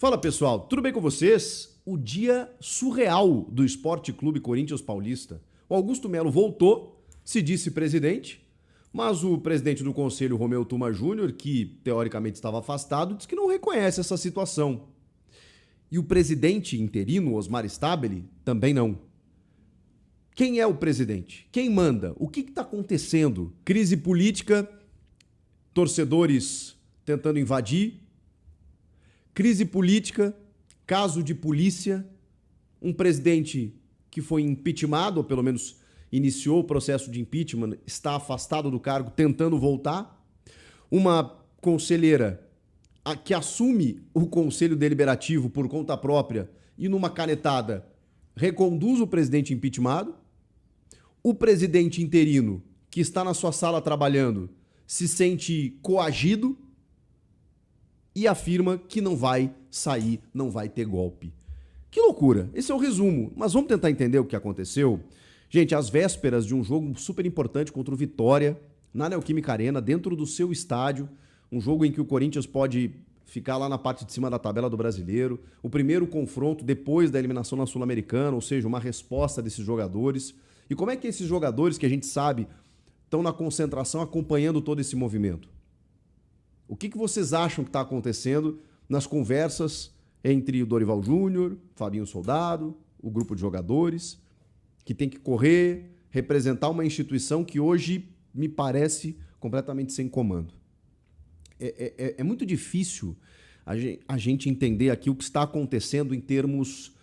Fala pessoal, tudo bem com vocês? O dia surreal do Esporte Clube Corinthians Paulista. O Augusto Melo voltou, se disse presidente, mas o presidente do conselho, Romeu Tuma Júnior, que teoricamente estava afastado, disse que não reconhece essa situação. E o presidente interino, Osmar Stabile, também não. Quem é o presidente? Quem manda? O que está acontecendo? Crise política, torcedores tentando invadir, crise política, caso de polícia, um presidente que foi impeachmentado, ou pelo menos iniciou o processo de impeachment, está afastado do cargo, tentando voltar, uma conselheira que assume o conselho deliberativo por conta própria e numa canetada reconduz o presidente impeachmentado, o presidente interino que está na sua sala trabalhando se sente coagido e afirma que não vai sair, não vai ter golpe. Que loucura! Esse é o resumo, mas vamos tentar entender o que aconteceu. Gente, às vésperas de um jogo super importante contra o Vitória, na Neoquímica Arena, dentro do seu estádio, um jogo em que o Corinthians pode ficar lá na parte de cima da tabela do Brasileiro, o primeiro confronto depois da eliminação na Sul-Americana, ou seja, uma resposta desses jogadores. E como é que esses jogadores, que a gente sabe, estão na concentração acompanhando todo esse movimento? O que vocês acham que está acontecendo nas conversas entre o Dorival Júnior, Fabinho Soldado, o grupo de jogadores, que tem que correr, representar uma instituição que hoje me parece completamente sem comando? É muito difícil a gente entender aqui o que está acontecendo em termos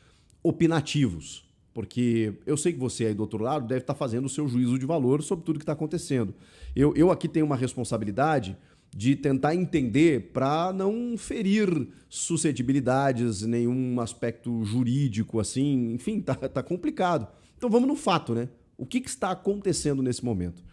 opinativos, porque eu sei que você aí do outro lado deve estar fazendo o seu juízo de valor sobre tudo que está acontecendo. Eu aqui tenho uma responsabilidade de tentar entender para não ferir suscetibilidades, nenhum aspecto jurídico, assim, enfim, tá complicado. Então vamos no fato, né? O que está acontecendo nesse momento?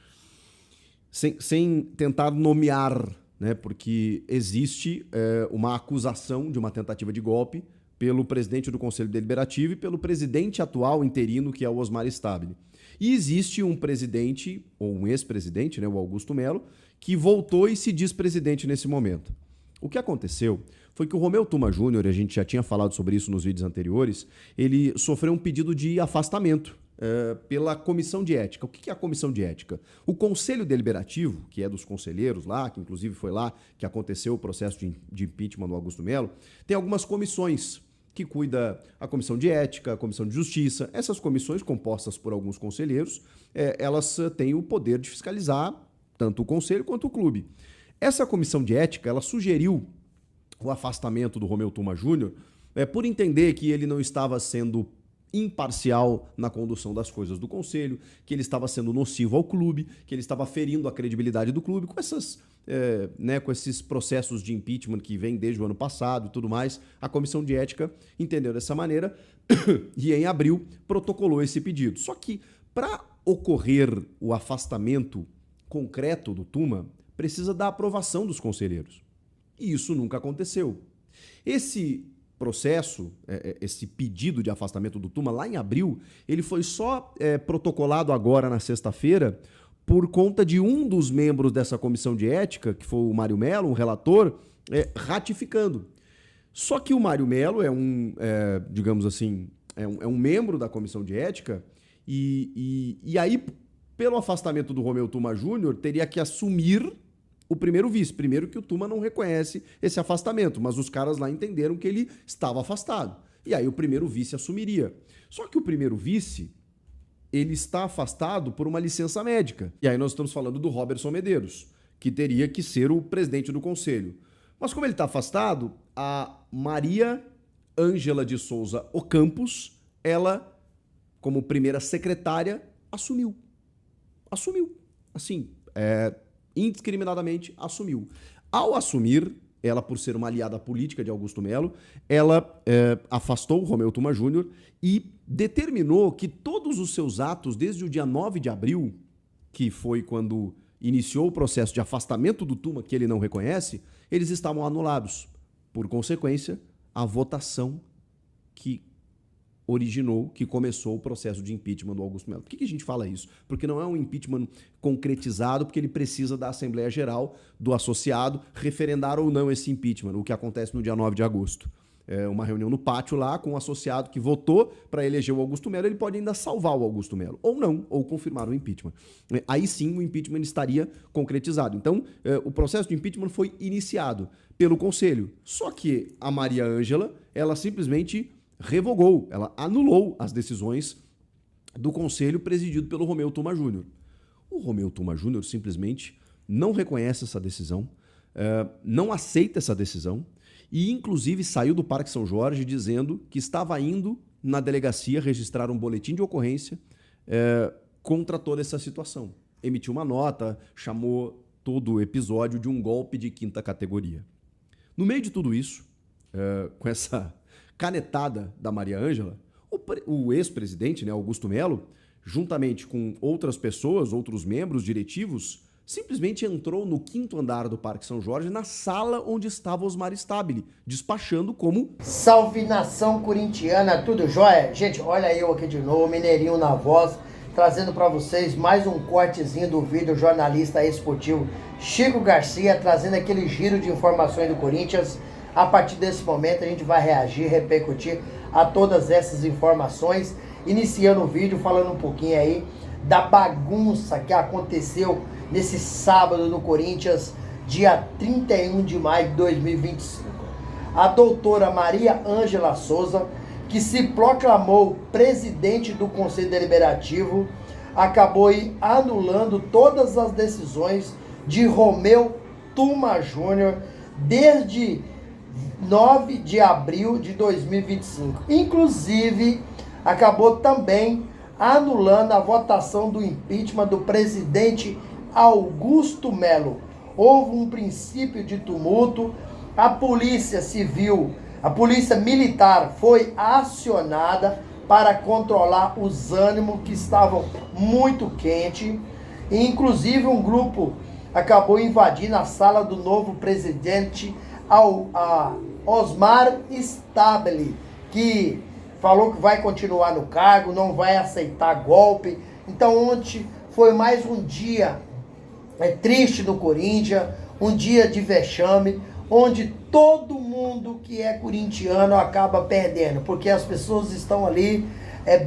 Sem tentar nomear, né? Porque existe uma acusação de uma tentativa de golpe pelo presidente do Conselho Deliberativo e pelo presidente atual interino, que é o Osmar Stabile. E existe um presidente, ou um ex-presidente, né, o Augusto Melo, que voltou e se diz presidente nesse momento. O que aconteceu foi que o Romeu Tuma Júnior, a gente já tinha falado sobre isso nos vídeos anteriores, ele sofreu um pedido de afastamento pela comissão de ética. O que é a comissão de ética? O Conselho Deliberativo, que é dos conselheiros lá, que inclusive foi lá que aconteceu o processo de impeachment do Augusto Melo, tem algumas comissões que cuida a comissão de ética, a comissão de justiça. Essas comissões, compostas por alguns conselheiros, elas têm o poder de fiscalizar tanto o conselho quanto o clube. Essa comissão de ética, ela sugeriu o afastamento do Romeu Tuma Júnior por entender que ele não estava sendo imparcial na condução das coisas do conselho, que ele estava sendo nocivo ao clube, que ele estava ferindo a credibilidade do clube com com esses processos de impeachment que vem desde o ano passado e tudo mais. A comissão de ética entendeu dessa maneira e em abril protocolou esse pedido. Só que para ocorrer o afastamento concreto do Tuma, precisa da aprovação dos conselheiros. E isso nunca aconteceu. Esse processo, esse pedido de afastamento do Tuma, lá em abril, ele foi só protocolado agora na sexta-feira por conta de um dos membros dessa comissão de ética, que foi o Mário Melo, um relator, ratificando. Só que o Mário Melo é digamos assim, é um membro da comissão de ética e aí, pelo afastamento do Romeu Tuma Júnior, teria que assumir o primeiro vice. Primeiro que o Tuma não reconhece esse afastamento, mas os caras lá entenderam que ele estava afastado. E aí o primeiro vice assumiria. Só que o primeiro vice, ele está afastado por uma licença médica. E aí nós estamos falando do Roberson Medeiros, que teria que ser o presidente do conselho. Mas como ele está afastado, a Maria Ângela de Souza Ocampos, ela, como primeira secretária, assumiu. Assim, indiscriminadamente assumiu. Ao assumir, ela, por ser uma aliada política de Augusto Melo, ela afastou o Romeu Tuma Júnior e determinou que todos os seus atos, desde o dia 9 de abril, que foi quando iniciou o processo de afastamento do Tuma, que ele não reconhece, eles estavam anulados. Por consequência, a votação que começou o processo de impeachment do Augusto Melo. Por que a gente fala isso? Porque não é um impeachment concretizado, porque ele precisa da Assembleia Geral do associado referendar ou não esse impeachment, o que acontece no dia 9 de agosto. uma reunião no pátio lá com um associado que votou para eleger o Augusto Melo, ele pode ainda salvar o Augusto Melo, ou não, ou confirmar o impeachment. Aí sim o impeachment estaria concretizado. Então, o processo de impeachment foi iniciado pelo Conselho. Só que a Maria Ângela, ela simplesmente revogou, ela anulou as decisões do Conselho presidido pelo Romeu Thoma Júnior. O Romeu Thoma Júnior simplesmente não reconhece essa decisão, não aceita essa decisão, e inclusive saiu do Parque São Jorge dizendo que estava indo na delegacia registrar um boletim de ocorrência contra toda essa situação. Emitiu uma nota, chamou todo o episódio de um golpe de quinta categoria. No meio de tudo isso, com essa canetada da Maria Ângela, o ex-presidente, né, Augusto Melo, juntamente com outras pessoas, outros membros diretivos, simplesmente entrou no 5º andar do Parque São Jorge, na sala onde estava Osmar Stabile, despachando como... Salve nação corintiana, tudo jóia? Gente, olha eu aqui de novo, Mineirinho na voz, trazendo para vocês mais um cortezinho do vídeo jornalista esportivo Chico Garcia, trazendo aquele giro de informações do Corinthians. A partir desse momento a gente vai reagir, repercutir a todas essas informações, iniciando o vídeo falando um pouquinho aí da bagunça que aconteceu nesse sábado no Corinthians, dia 31 de maio de 2025. A doutora Maria Ângela Souza, que se proclamou presidente do Conselho Deliberativo, acabou anulando todas as decisões de Romeu Thoma Júnior desde 9 de abril de 2025. Inclusive, acabou também anulando a votação do impeachment do presidente Augusto Melo. Houve um princípio de tumulto, a polícia civil, a polícia militar foi acionada para controlar os ânimos que estavam muito quentes, e inclusive um grupo acabou invadindo a sala do novo presidente Osmar Stabile, que falou que vai continuar no cargo, não vai aceitar golpe. Então ontem foi mais um dia triste no Corinthians, um dia de vexame, onde todo mundo que é corintiano acaba perdendo, porque as pessoas estão ali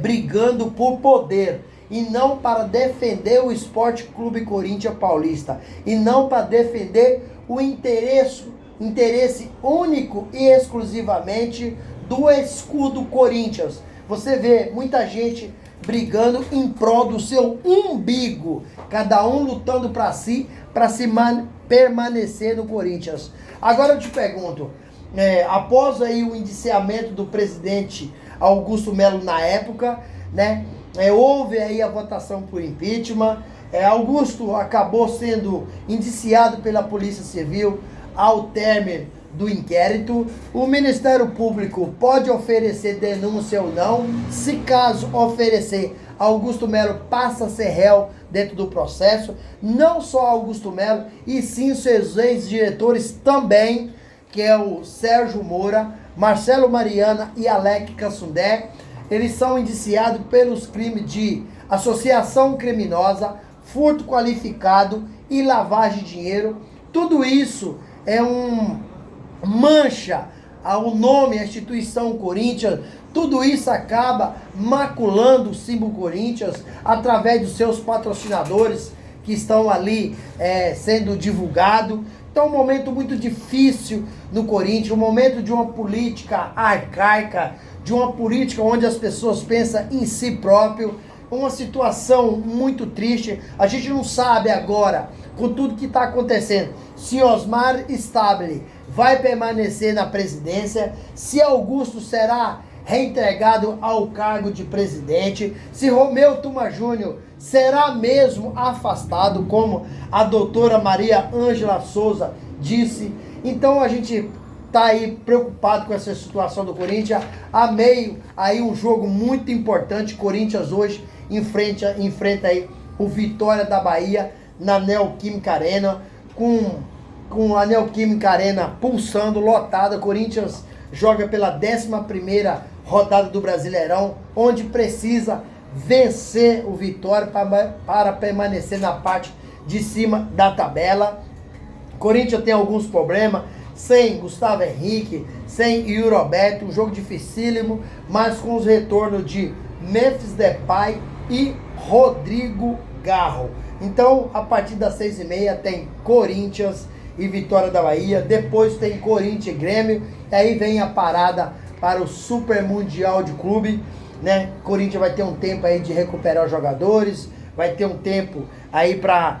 brigando por poder, e não para defender o Esporte Clube Corinthians Paulista, e não para defender o interesse único e exclusivamente do escudo Corinthians. Você vê muita gente brigando em prol do seu umbigo, cada um lutando para si, permanecer no Corinthians. Agora eu te pergunto, após aí o indiciamento do presidente Augusto Melo na época, né, houve aí a votação por impeachment, Augusto acabou sendo indiciado pela Polícia Civil ao término do inquérito. O Ministério Público pode oferecer denúncia ou não. Se caso oferecer, Augusto Melo passa a ser réu dentro do processo. Não só Augusto Melo, e sim seus ex-diretores também, que é o Sérgio Moura, Marcelo Mariana e Alec Cassundé. Eles são indiciados pelos crimes de associação criminosa, furto qualificado e lavagem de dinheiro. Tudo isso mancha o nome, a instituição Corinthians. Tudo isso acaba maculando o símbolo Corinthians através dos seus patrocinadores que estão ali sendo divulgados. Então, um momento muito difícil no Corinthians, um momento de uma política arcaica, de uma política onde as pessoas pensam em si próprio, uma situação muito triste. A gente não sabe agora, com tudo que está acontecendo, se Osmar Stabile vai permanecer na presidência, se Augusto será reentregado ao cargo de presidente, se Romeu Thoma Júnior será mesmo afastado, como a doutora Maria Ângela Souza disse. Então a gente tá aí preocupado com essa situação do Corinthians, a meio aí um jogo muito importante. Corinthians hoje enfrenta aí o Vitória da Bahia na Neoquímica Arena, com a Neoquímica Arena pulsando, lotada. Corinthians joga pela 11ª rodada do Brasileirão, onde precisa vencer o Vitória para permanecer na parte de cima da tabela. Corinthians tem alguns problemas, sem Gustavo Henrique, sem Yuri Alberto, um jogo dificílimo, mas com os retornos de Memphis Depay e Rodrigo Garro. Então, a partir das 6h30 tem Corinthians e Vitória da Bahia, depois tem Corinthians e Grêmio, e aí vem a parada para o Super Mundial de Clube, né? Corinthians vai ter um tempo aí de recuperar os jogadores, vai ter um tempo aí para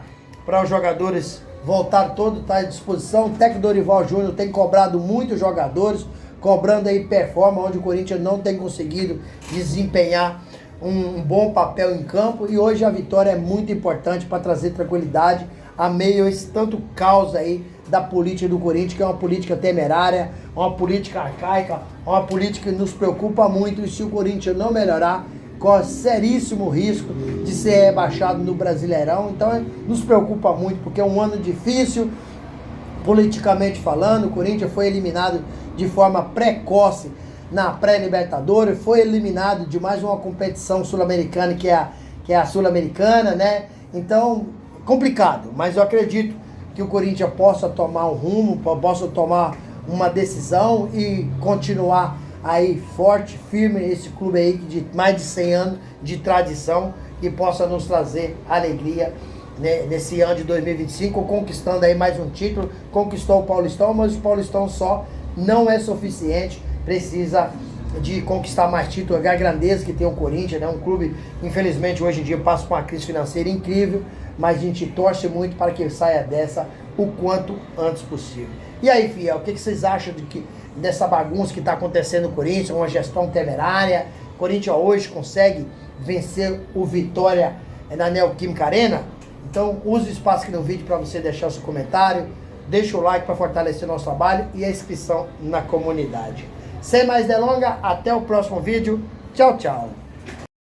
os jogadores voltar todo, tá à disposição. O técnico Dorival Júnior tem cobrado muitos jogadores, cobrando aí performance, onde o Corinthians não tem conseguido desempenhar um bom papel em campo, e hoje a vitória é muito importante para trazer tranquilidade a meio a esse tanto caos aí da política do Corinthians, que é uma política temerária, uma política arcaica, uma política que nos preocupa muito, e se o Corinthians não melhorar, corre seríssimo risco de ser rebaixado no Brasileirão. Então nos preocupa muito, porque é um ano difícil, politicamente falando. O Corinthians foi eliminado de forma precoce na pré-Libertadores, foi eliminado de mais uma competição sul-americana, que é a Sul-Americana, né? Então, complicado, mas eu acredito que o Corinthians possa tomar um rumo, possa tomar uma decisão e continuar aí forte, firme, esse clube aí de mais de 100 anos de tradição, e possa nos trazer alegria, né, nesse ano de 2025, conquistando aí mais um título. Conquistou o Paulistão, mas o Paulistão só não é suficiente, precisa de conquistar mais títulos. A grandeza que tem o Corinthians, né? Um clube, infelizmente, hoje em dia passa por uma crise financeira incrível, mas a gente torce muito para que saia dessa o quanto antes possível. E aí, fiel, o que vocês acham dessa bagunça que está acontecendo no Corinthians, uma gestão temerária? O Corinthians hoje consegue vencer o Vitória na Neoquímica Arena? Então, use o espaço aqui no vídeo para você deixar o seu comentário, deixa o like para fortalecer o nosso trabalho e a inscrição na comunidade. Sem mais delongas, até o próximo vídeo. Tchau, tchau.